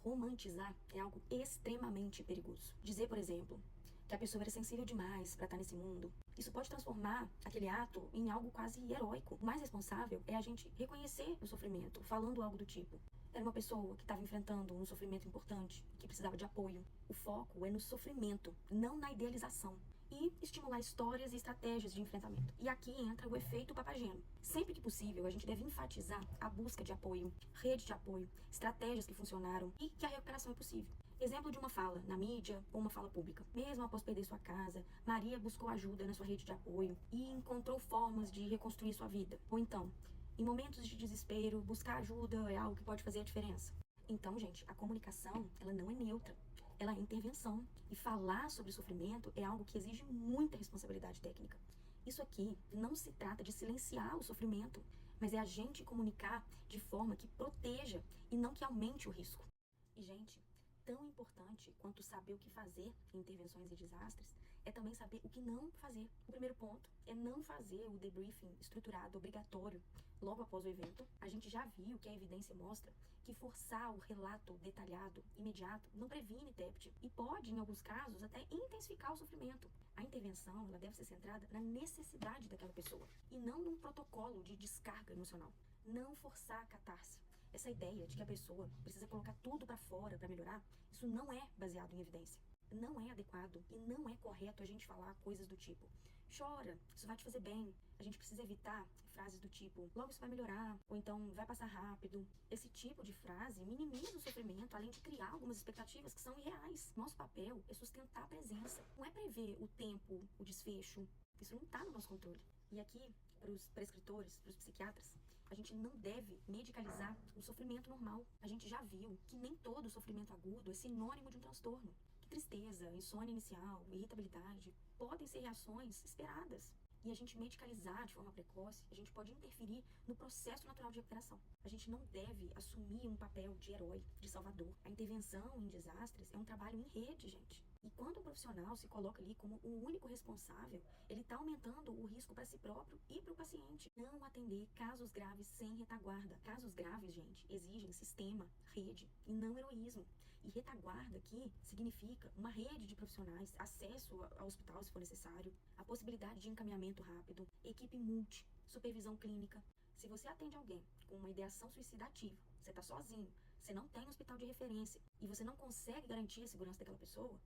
Romantizar é algo extremamente perigoso. Dizer, por exemplo, que a pessoa era sensível demais para estar nesse mundo, isso pode transformar aquele ato em algo quase heróico. O mais responsável é a gente reconhecer o sofrimento, falando algo do tipo: era uma pessoa que estava enfrentando um sofrimento importante, que precisava de apoio. O foco é no sofrimento, não na idealização. E estimular histórias e estratégias de enfrentamento. E aqui entra o efeito Papageno. Sempre que possível, a gente deve enfatizar a busca de apoio, rede de apoio, estratégias que funcionaram e que a recuperação é possível. Exemplo de uma fala na mídia ou uma fala pública. Mesmo após perder sua casa, Maria buscou ajuda na sua rede de apoio e encontrou formas de reconstruir sua vida. Ou então, em momentos de desespero, buscar ajuda é algo que pode fazer a diferença. Então, gente, a comunicação, ela não é neutra. Ela é intervenção. E falar sobre sofrimento é algo que exige muita responsabilidade técnica. Isso aqui não se trata de silenciar o sofrimento, mas é a gente comunicar de forma que proteja e não que aumente o risco. E, gente, tão importante quanto saber o que fazer em intervenções e desastres é também saber o que não fazer. O primeiro ponto é não fazer o debriefing estruturado, obrigatório, logo após o evento. A gente já viu que a evidência mostra que forçar o relato detalhado, imediato, não previne TEPT e pode, em alguns casos, até intensificar o sofrimento. A intervenção, ela deve ser centrada na necessidade daquela pessoa e não num protocolo de descarga emocional. Não forçar a catarse. Essa ideia de que a pessoa precisa colocar tudo para fora para melhorar, isso não é baseado em evidência. Não é adequado e não é correto a gente falar coisas do tipo: chora, isso vai te fazer bem. A gente precisa evitar frases do tipo: logo isso vai melhorar, ou então vai passar rápido. Esse tipo de frase minimiza o sofrimento, além de criar algumas expectativas que são irreais. Nosso papel é sustentar a presença, não é prever o tempo, o desfecho. Isso não está no nosso controle. E aqui, para os prescritores, para os psiquiatras, a gente não deve medicalizar o sofrimento normal. A gente já viu que nem todo sofrimento agudo é sinônimo de um transtorno. Que tristeza, insônia inicial, irritabilidade podem ser reações esperadas. E a gente medicalizar de forma precoce, a gente pode interferir no processo natural de recuperação. A gente não deve assumir um papel de herói, de salvador. A intervenção em desastres é um trabalho em rede, gente. E quando o profissional se coloca ali como o único responsável, ele está aumentando o risco para si próprio e para o paciente. Não atender casos graves sem retaguarda. Casos graves, gente, exigem sistema, rede e não heroísmo. E retaguarda aqui significa uma rede de profissionais, acesso ao hospital se for necessário, a possibilidade de encaminhamento rápido, equipe multi, supervisão clínica. Se você atende alguém com uma ideação suicida ativa, você está sozinho, você não tem um hospital de referência e você não consegue garantir a segurança daquela pessoa,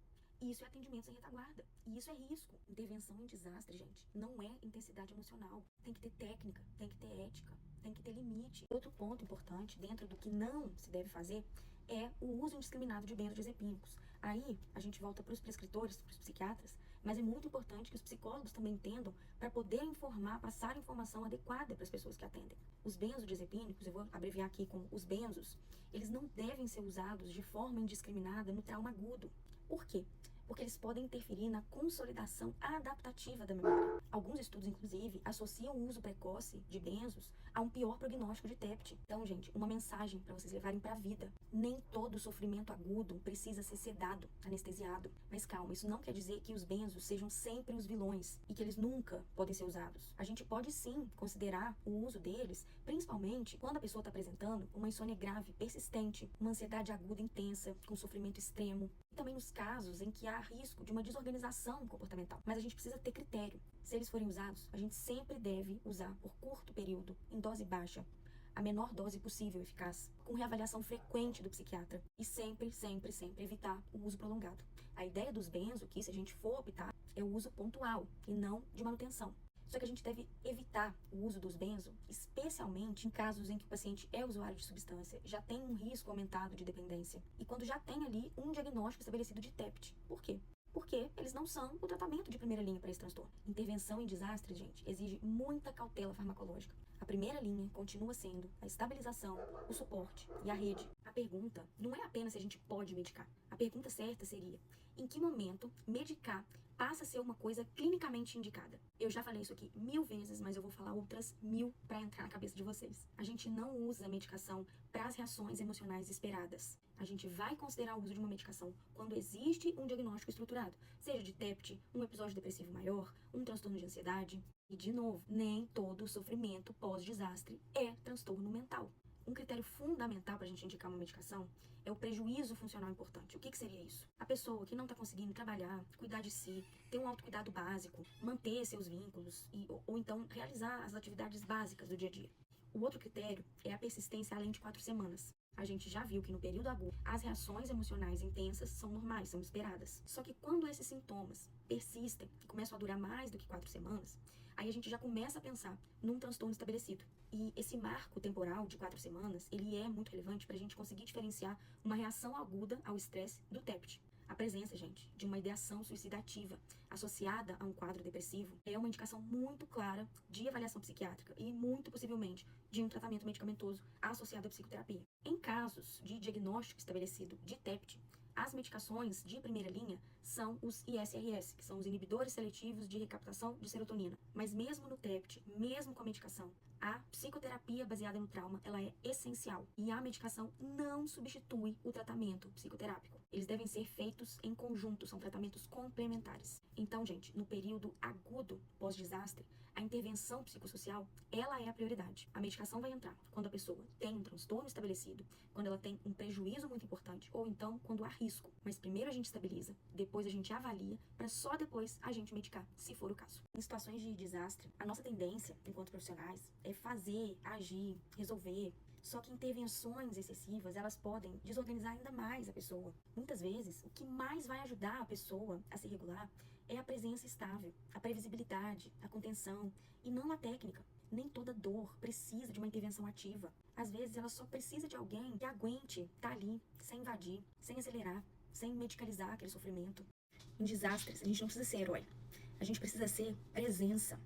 isso é atendimento sem retaguarda. E isso é risco. Intervenção em desastre, gente, não é intensidade emocional. Tem que ter técnica, tem que ter ética, tem que ter limite. Outro ponto importante, dentro do que não se deve fazer, é o uso indiscriminado de benzodiazepínicos. Aí, a gente volta para os prescritores, para os psiquiatras, mas é muito importante que os psicólogos também entendam para poder informar, passar informação adequada para as pessoas que atendem. Os benzodiazepínicos, eu vou abreviar aqui com os benzos, eles não devem ser usados de forma indiscriminada no trauma agudo. Por quê? Porque eles podem interferir na consolidação adaptativa da memória. Alguns estudos, inclusive, associam o uso precoce de benzos a um pior prognóstico de TEPT. Então, gente, uma mensagem para vocês levarem para a vida. Nem todo sofrimento agudo precisa ser sedado, anestesiado. Mas calma, isso não quer dizer que os benzos sejam sempre os vilões e que eles nunca podem ser usados. A gente pode sim considerar o uso deles, principalmente quando a pessoa está apresentando uma insônia grave, persistente, uma ansiedade aguda intensa, com sofrimento extremo. E também nos casos em que há risco de uma desorganização comportamental. Mas a gente precisa ter critério. Se eles forem usados, a gente sempre deve usar por curto período, em dose baixa, a menor dose possível eficaz, com reavaliação frequente do psiquiatra e sempre evitar o uso prolongado. A ideia dos benzo, que se a gente for optar, é o uso pontual e não de manutenção. Só que a gente deve evitar o uso dos benzo, especialmente em casos em que o paciente é usuário de substância, já tem um risco aumentado de dependência e quando já tem ali um diagnóstico estabelecido de TEPT. Por quê? Porque eles não são o tratamento de primeira linha para esse transtorno. Intervenção em desastre, gente, exige muita cautela farmacológica. A primeira linha continua sendo a estabilização, o suporte e a rede. A pergunta não é apenas se a gente pode medicar. A pergunta certa seria: em que momento medicar passa a ser uma coisa clinicamente indicada? Eu já falei isso aqui 1000 vezes, mas eu vou falar outras 1000 para entrar na cabeça de vocês. A gente não usa a medicação para as reações emocionais esperadas. A gente vai considerar o uso de uma medicação quando existe um diagnóstico estruturado, seja de TEPT, um episódio depressivo maior, um transtorno de ansiedade. E, de novo, nem todo sofrimento pós-desastre é transtorno mental. Um critério fundamental para a gente indicar uma medicação é o prejuízo funcional importante. O que seria isso? A pessoa que não está conseguindo trabalhar, cuidar de si, ter um autocuidado básico, manter seus vínculos ou então realizar as atividades básicas do dia a dia. O outro critério é a persistência além de 4 semanas. A gente já viu que no período agudo, as reações emocionais intensas são normais, são esperadas. Só que quando esses sintomas persistem e começam a durar mais do que 4 semanas, aí a gente já começa a pensar num transtorno estabelecido. E esse marco temporal de 4 semanas, ele é muito relevante para a gente conseguir diferenciar uma reação aguda ao estresse do TEPT. A presença, gente, de uma ideação suicidativa associada a um quadro depressivo é uma indicação muito clara de avaliação psiquiátrica e, muito possivelmente, de um tratamento medicamentoso associado à psicoterapia. Em casos de diagnóstico estabelecido de TEPT, as medicações de primeira linha são os ISRS, que são os inibidores seletivos de recaptação de serotonina. Mas mesmo no TEPT, mesmo com a medicação, a psicoterapia baseada no trauma, ela é essencial. E a medicação não substitui o tratamento psicoterápico. Eles devem ser feitos em conjunto, são tratamentos complementares. Então, gente, no período agudo pós-desastre, a intervenção psicossocial, ela é a prioridade. A medicação vai entrar quando a pessoa tem um transtorno estabelecido, quando ela tem um prejuízo muito importante, ou então quando há risco. Mas primeiro a gente estabiliza, depois a gente avalia, para só depois a gente medicar, se for o caso. Em situações de desastre, a nossa tendência, enquanto profissionais, é fazer, agir, resolver. Só que intervenções excessivas, elas podem desorganizar ainda mais a pessoa. Muitas vezes, o que mais vai ajudar a pessoa a se regular é a presença estável, a previsibilidade, a contenção, e não a técnica. Nem toda dor precisa de uma intervenção ativa. Às vezes, ela só precisa de alguém que aguente estar ali, sem invadir, sem acelerar, sem medicalizar aquele sofrimento. Em desastres, a gente não precisa ser herói. A gente precisa ser presença.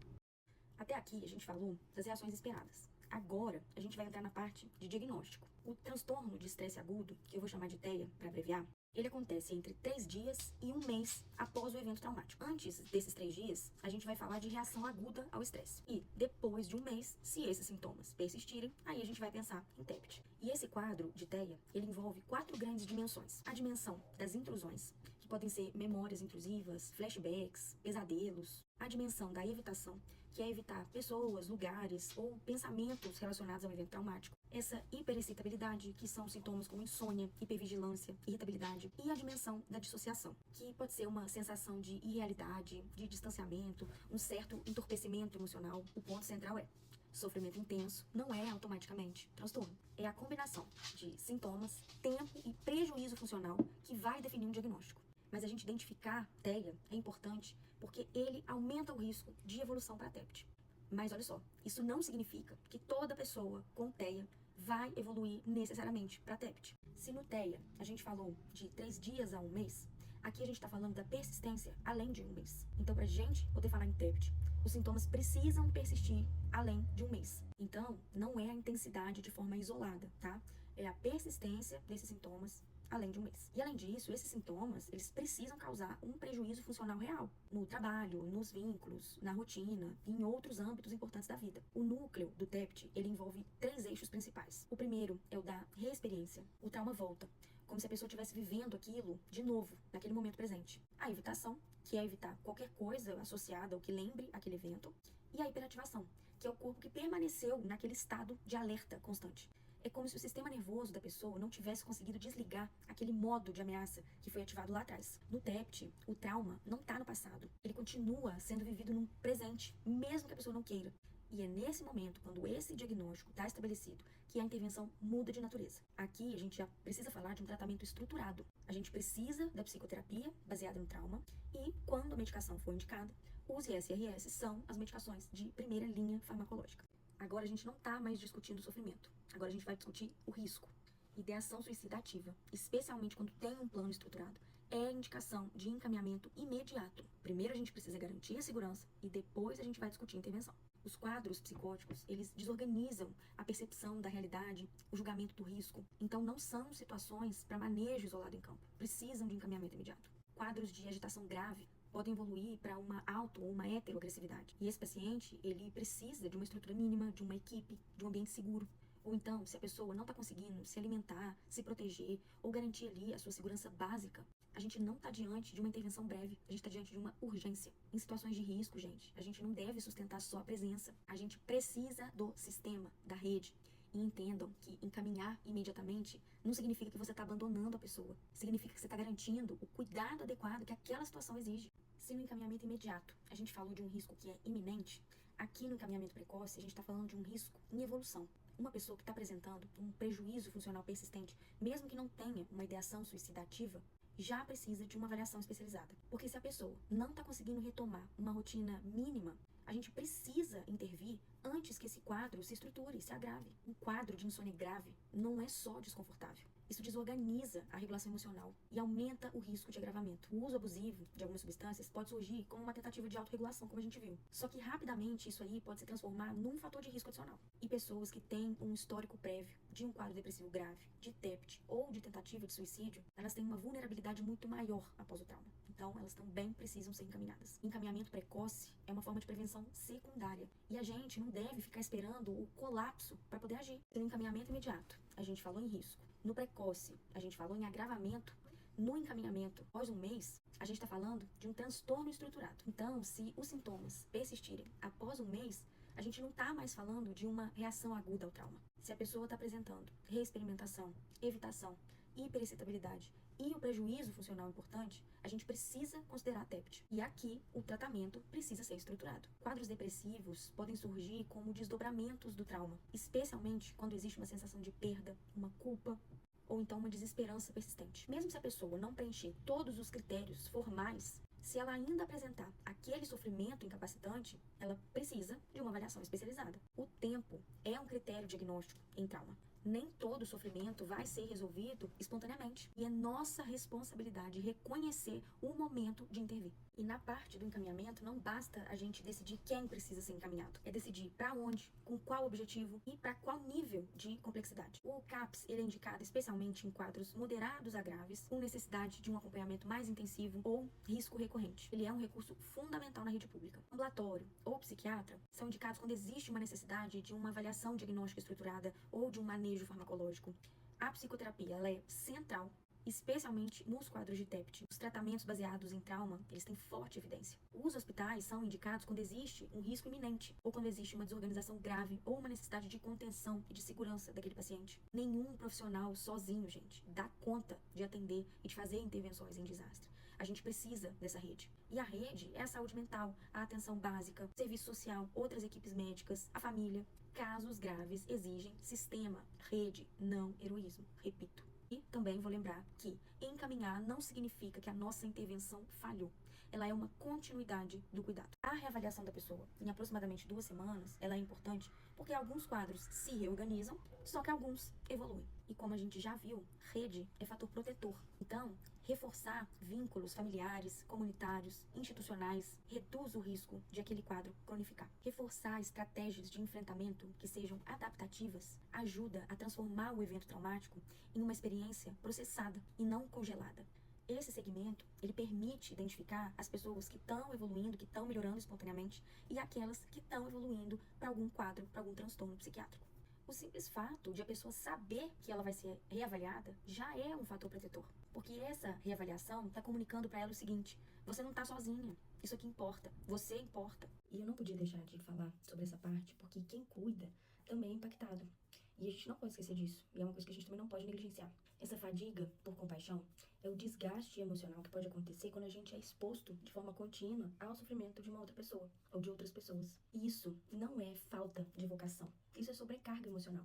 Até aqui, a gente falou das reações esperadas. Agora, a gente vai entrar na parte de diagnóstico. O transtorno de estresse agudo, que eu vou chamar de TEA, para abreviar, ele acontece entre 3 dias e 1 mês após o evento traumático. Antes desses 3 dias, a gente vai falar de reação aguda ao estresse. E depois de 1 mês, se esses sintomas persistirem, aí a gente vai pensar em TEPT. E esse quadro de TEA, ele envolve 4 grandes dimensões. A dimensão das intrusões, que podem ser memórias intrusivas, flashbacks, pesadelos. A dimensão da evitação, que é evitar pessoas, lugares ou pensamentos relacionados ao evento traumático. Essa hiperexcitabilidade, que são sintomas como insônia, hipervigilância, irritabilidade. E a dimensão da dissociação, que pode ser uma sensação de irrealidade, de distanciamento, um certo entorpecimento emocional. O ponto central é: sofrimento intenso não é automaticamente transtorno. É a combinação de sintomas, tempo e prejuízo funcional que vai definir um diagnóstico. Mas a gente identificar TEA é importante porque ele aumenta o risco de evolução para TEPT. Mas olha só, isso não significa que toda pessoa com TEA vai evoluir necessariamente para TEPT. Se no TEA a gente falou de 3 dias a 1 mês, aqui a gente está falando da persistência além de 1 mês. Então, para a gente poder falar em TEPT, os sintomas precisam persistir além de 1 mês. Então, não é a intensidade de forma isolada, tá? É a persistência desses sintomas além de um mês. E além disso, esses sintomas, eles precisam causar um prejuízo funcional real no trabalho, nos vínculos, na rotina e em outros âmbitos importantes da vida. O núcleo do TEPT, ele envolve 3 eixos principais. O primeiro é o da reexperiência. O trauma volta, como se a pessoa estivesse vivendo aquilo de novo, naquele momento presente. A evitação, que é evitar qualquer coisa associada ou que lembre aquele evento. E a hiperativação, que é o corpo que permaneceu naquele estado de alerta constante. É como se o sistema nervoso da pessoa não tivesse conseguido desligar aquele modo de ameaça que foi ativado lá atrás. No TEPT, o trauma não está no passado. Ele continua sendo vivido no presente, mesmo que a pessoa não queira. E é nesse momento, quando esse diagnóstico está estabelecido, que a intervenção muda de natureza. Aqui a gente já precisa falar de um tratamento estruturado. A gente precisa da psicoterapia baseada no trauma e, quando a medicação for indicada, os ISRS são as medicações de primeira linha farmacológica. Agora a gente não está mais discutindo o sofrimento. Agora a gente vai discutir o risco. Ideação suicida ativa, especialmente quando tem um plano estruturado, é indicação de encaminhamento imediato. Primeiro a gente precisa garantir a segurança e depois a gente vai discutir a intervenção. Os quadros psicóticos, eles desorganizam a percepção da realidade, o julgamento do risco. Então não são situações para manejo isolado em campo. Precisam de encaminhamento imediato. Quadros de agitação grave podem evoluir para uma auto ou uma heteroagressividade. E esse paciente, ele precisa de uma estrutura mínima, de uma equipe, de um ambiente seguro. Ou então, se a pessoa não está conseguindo se alimentar, se proteger ou garantir ali a sua segurança básica, a gente não está diante de uma intervenção breve, a gente está diante de uma urgência. Em situações de risco, gente, a gente não deve sustentar só a presença. A gente precisa do sistema, da rede. E entendam que encaminhar imediatamente não significa que você está abandonando a pessoa. Significa que você está garantindo o cuidado adequado que aquela situação exige. Se no encaminhamento imediato a gente falou de um risco que é iminente, aqui no encaminhamento precoce a gente está falando de um risco em evolução. Uma pessoa que está apresentando um prejuízo funcional persistente, mesmo que não tenha uma ideação suicida ativa, já precisa de uma avaliação especializada. Porque se a pessoa não está conseguindo retomar uma rotina mínima, a gente precisa intervir antes que esse quadro se estruture, se agrave. Um quadro de insônia grave não é só desconfortável. Isso desorganiza a regulação emocional e aumenta o risco de agravamento. O uso abusivo de algumas substâncias pode surgir como uma tentativa de autorregulação, como a gente viu. Só que rapidamente isso aí pode se transformar num fator de risco adicional. E pessoas que têm um histórico prévio de um quadro depressivo grave, de TEPT ou de tentativa de suicídio, elas têm uma vulnerabilidade muito maior após o trauma. Então, elas também precisam ser encaminhadas. Encaminhamento precoce é uma forma de prevenção secundária. E a gente não deve ficar esperando o colapso para poder agir. No encaminhamento imediato, a gente falou em risco. No precoce, a gente falou em agravamento. No encaminhamento, após um mês, a gente está falando de um transtorno estruturado. Então, se os sintomas persistirem após um mês, a gente não está mais falando de uma reação aguda ao trauma. Se a pessoa está apresentando reexperimentação, evitação, hiperexcitabilidade e o prejuízo funcional importante, a gente precisa considerar a TEPT. E aqui, o tratamento precisa ser estruturado. Quadros depressivos podem surgir como desdobramentos do trauma, especialmente quando existe uma sensação de perda, uma culpa, ou então uma desesperança persistente. Mesmo se a pessoa não preencher todos os critérios formais, se ela ainda apresentar aquele sofrimento incapacitante, ela precisa de uma avaliação especializada. O tempo é um critério diagnóstico em trauma. Nem todo sofrimento vai ser resolvido espontaneamente. E é nossa responsabilidade reconhecer o momento de intervir. E na parte do encaminhamento, não basta a gente decidir quem precisa ser encaminhado. É decidir para onde, com qual objetivo e para qual nível de complexidade. O CAPS ele é indicado especialmente em quadros moderados a graves, com necessidade de um acompanhamento mais intensivo ou risco recorrente. Ele é um recurso fundamental na rede pública. O ambulatório ou psiquiatra são indicados quando existe uma necessidade de uma avaliação diagnóstica estruturada ou de um manejo farmacológico. A psicoterapia ela é central, especialmente nos quadros de TEPT. Os tratamentos baseados em trauma, eles têm forte evidência. Os hospitais são indicados quando existe um risco iminente, ou quando existe uma desorganização grave, ou uma necessidade de contenção e de segurança daquele paciente. Nenhum profissional sozinho, gente, dá conta de atender e de fazer intervenções em desastre. A gente precisa dessa rede. E a rede é a saúde mental, a atenção básica, serviço social, outras equipes médicas, a família. Casos graves exigem sistema, rede, não heroísmo. Repito. E também vou lembrar que encaminhar não significa que a nossa intervenção falhou. ela é uma continuidade do cuidado. A reavaliação da pessoa, em aproximadamente 2 semanas, ela é importante porque alguns quadros se reorganizam, só que alguns evoluem. E como a gente já viu, rede é fator protetor. Então, reforçar vínculos familiares, comunitários, institucionais, reduz o risco de aquele quadro cronificar. Reforçar estratégias de enfrentamento que sejam adaptativas ajuda a transformar o evento traumático em uma experiência processada e não congelada. Esse segmento, ele permite identificar as pessoas que estão evoluindo, que estão melhorando espontaneamente e aquelas que estão evoluindo para algum quadro, para algum transtorno psiquiátrico. O simples fato de a pessoa saber que ela vai ser reavaliada já é um fator protetor, porque essa reavaliação está comunicando para ela o seguinte: você não está sozinha, isso aqui importa, você importa. E eu não podia deixar de falar sobre essa parte, porque quem cuida também é impactado. E a gente não pode esquecer disso, e é uma coisa que a gente também não pode negligenciar. Essa fadiga por compaixão é o desgaste emocional que pode acontecer quando a gente é exposto de forma contínua ao sofrimento de uma outra pessoa, ou de outras pessoas. E isso não é falta de vocação, isso é sobrecarga emocional.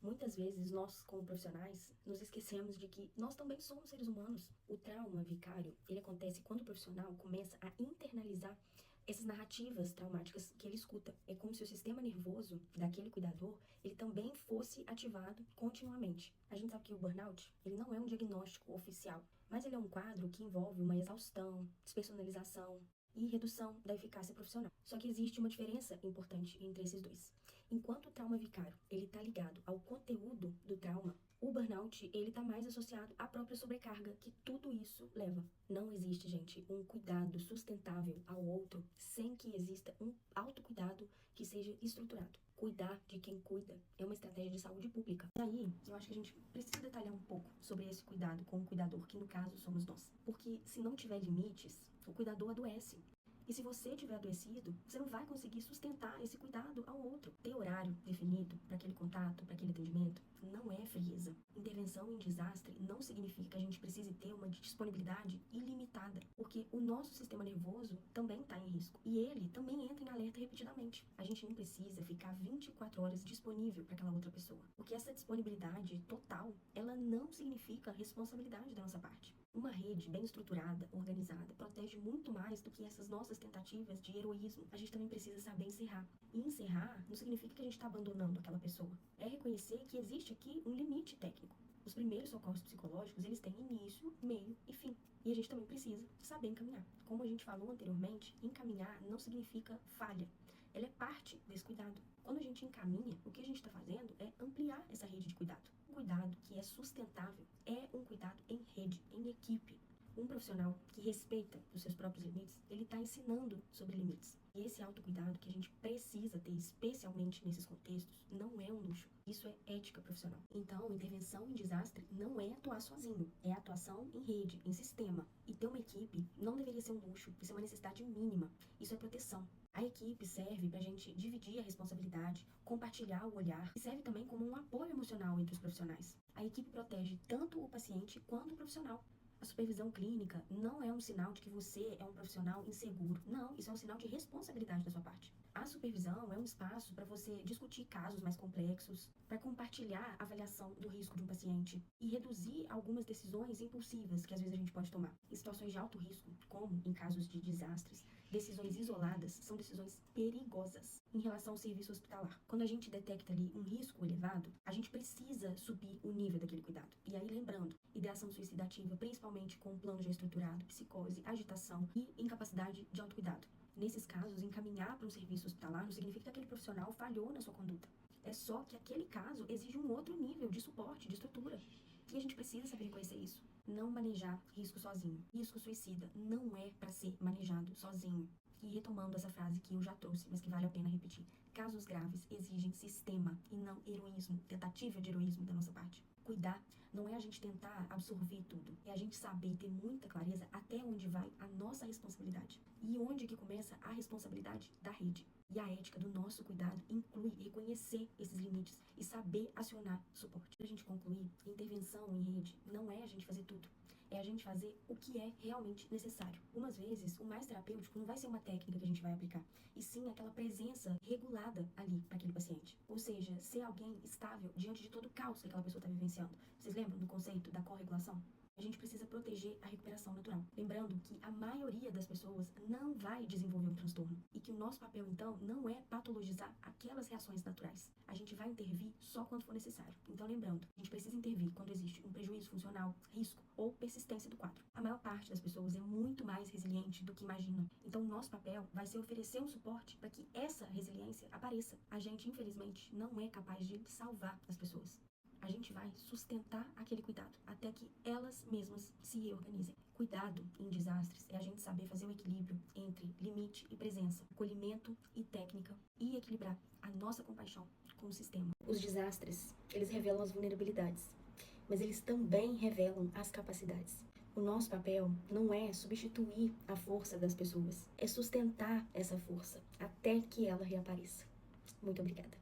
Muitas vezes nós, como profissionais, nos esquecemos de que nós também somos seres humanos. O trauma vicário, ele acontece quando o profissional começa a internalizar essas narrativas traumáticas que ele escuta. É como se o sistema nervoso daquele cuidador, ele também fosse ativado continuamente. A gente sabe que o burnout, ele não é um diagnóstico oficial, mas ele é um quadro que envolve uma exaustão, despersonalização e redução da eficácia profissional. Só que existe uma diferença importante entre esses dois. Enquanto o trauma vicário, ele está ligado ao conteúdo do trauma, o burnout, ele está mais associado à própria sobrecarga que tudo isso leva. Não existe, gente, um cuidado sustentável ao outro sem que exista um autocuidado que seja estruturado. Cuidar de quem cuida é uma estratégia de saúde pública. E aí, eu acho que a gente precisa detalhar um pouco sobre esse cuidado com o cuidador, que no caso somos nós. Porque se não tiver limites, o cuidador adoece. E se você estiver adoecido, você não vai conseguir sustentar esse cuidado ao outro. Ter horário definido para aquele contato, para aquele atendimento, não é frieza. Intervenção em desastre não significa que a gente precise ter uma disponibilidade ilimitada, porque o nosso sistema nervoso também está em risco. E ele também entra em alerta repetidamente. A gente não precisa ficar 24 horas disponível para aquela outra pessoa, porque essa disponibilidade total, ela não significa responsabilidade da nossa parte. Uma rede bem estruturada, organizada, protege muito mais do que essas nossas tentativas de heroísmo. A gente também precisa saber encerrar. E encerrar não significa que a gente está abandonando aquela pessoa. É reconhecer que existe aqui um limite técnico. Os primeiros socorros psicológicos, eles têm início, meio e fim. E a gente também precisa saber encaminhar. Como a gente falou anteriormente, encaminhar não significa falha. Ela é parte desse cuidado. Quando a gente encaminha, o que a gente está fazendo é ampliar essa rede de cuidado. Um cuidado que é sustentável é um cuidado em rede, em equipe. Um profissional que respeita os seus próprios limites, ele está ensinando sobre limites. E esse autocuidado que a gente precisa ter, especialmente nesses contextos, não é um luxo. Isso é ética profissional. Então, intervenção em desastre não é atuar sozinho, é atuação em rede, em sistema. E ter uma equipe não deveria ser um luxo, isso é uma necessidade mínima. Isso é proteção. A equipe serve para a gente dividir a responsabilidade, compartilhar o olhar e serve também como um apoio emocional entre os profissionais. A equipe protege tanto o paciente quanto o profissional. A supervisão clínica não é um sinal de que você é um profissional inseguro. Não, isso é um sinal de responsabilidade da sua parte. A supervisão é um espaço para você discutir casos mais complexos, para compartilhar a avaliação do risco de um paciente e reduzir algumas decisões impulsivas que às vezes a gente pode tomar. Em situações de alto risco, como em casos de desastres, decisões isoladas são decisões perigosas em relação ao serviço hospitalar. Quando a gente detecta ali um risco elevado, a gente precisa subir o nível daquele cuidado. E aí, lembrando, ideação suicida ativa, principalmente com um plano já estruturado, psicose, agitação e incapacidade de autocuidado. Nesses casos, encaminhar para um serviço hospitalar não significa que aquele profissional falhou na sua conduta. É só que aquele caso exige um outro nível de suporte, de estrutura. E a gente precisa saber reconhecer isso. Não manejar risco sozinho. Risco suicida não é para ser manejado sozinho. E retomando essa frase que eu já trouxe, mas que vale a pena repetir. Casos graves exigem sistema e não heroísmo, tentativa de heroísmo da nossa parte. Cuidar não é a gente tentar absorver tudo, é a gente saber ter muita clareza até onde vai a nossa responsabilidade e onde que começa a responsabilidade da rede. E a ética do nosso cuidado inclui reconhecer esses limites e saber acionar suporte. Para a gente concluir, intervenção em rede não é a gente fazer tudo, é a gente fazer o que é realmente necessário. Algumas vezes, o mais terapêutico não vai ser uma técnica que a gente vai aplicar, e sim aquela presença regulada ali para aquele paciente. Ou seja, ser alguém estável diante de todo o caos que aquela pessoa está vivenciando. Vocês lembram do conceito da corregulação? A gente precisa proteger a recuperação natural. Lembrando que a maioria das pessoas não vai desenvolver um transtorno. E que o nosso papel, então, não é patologizar aquelas reações naturais. A gente vai intervir só quando for necessário. Então, lembrando, a gente precisa intervir quando existe um prejuízo funcional, risco ou persistência do quadro. A maior parte das pessoas é muito mais resiliente do que imaginam. Então, o nosso papel vai ser oferecer um suporte para que essa resiliência apareça. A gente, infelizmente, não é capaz de salvar as pessoas. A gente vai sustentar aquele cuidado até que elas mesmas se reorganizem. Cuidado em desastres é a gente saber fazer o equilíbrio entre limite e presença, acolhimento e técnica e equilibrar a nossa compaixão com o sistema. Os desastres, eles revelam as vulnerabilidades, mas eles também revelam as capacidades. O nosso papel não é substituir a força das pessoas, é sustentar essa força até que ela reapareça. Muito obrigada.